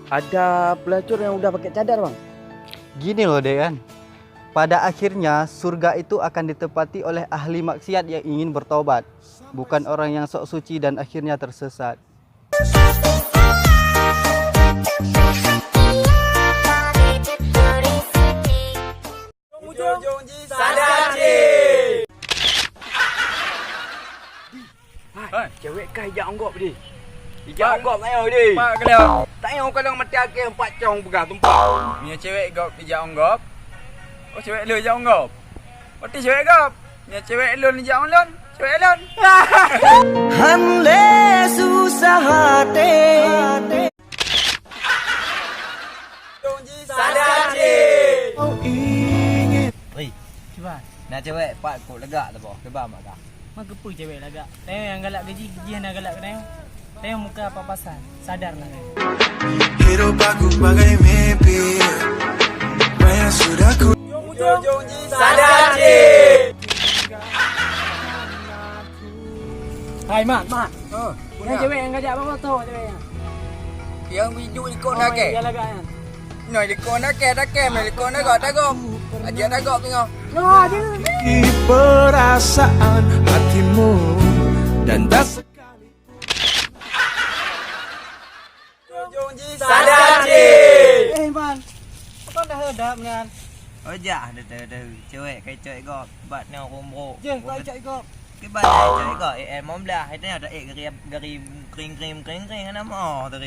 Ada pelacur yang udah pakai cadar bang. Gini loh dek kan. Pada akhirnya surga itu akan ditempati oleh ahli maksiat yang ingin bertobat, bukan orang yang sok suci dan akhirnya tersesat. Sadar Hai, cewek kah hijab anggap dia? Hijab anggap tak di. Pak kalau Tak payah kalau mati akhir 4 cong pegang tumpah. punya cewek gop hijau anggap. Oh cewek lu hijau anggap. Oh ti cewek gop. Punya cewek lu hijau anggap. Cewek lu. Hande susah hati. Sadar Oh ingin. Oi, cuba. Nak cewek pak kau lega tak boh? Kebam tak? Mak kepu cewek lagak. Tengok yang galak gaji hendak galak tengok. Tengok muka papasan. Sadarlah tengok. Hidup aku bagai mimpi. Banyak sudah ku. Sadar Hai mat. Yang cewek yang gajak apa tu cewek yang? Yang video di kau nak ke? Yang lagaknya. Noi di kau nak ke? Tak ke? Mai di kau nak gop tak gop. Aja tak gop tengok. Di perasaan hatimu dan tak sekali. Sadar Man. Kau dah hedap kan? Oh jah, dah. Cewek kai cewek gop. Bat nang rombro. Je, kau cak kau. Cái bài này chơi gọi em mong là hay thế nào đã gari gari kring kring kring kring nó mò từ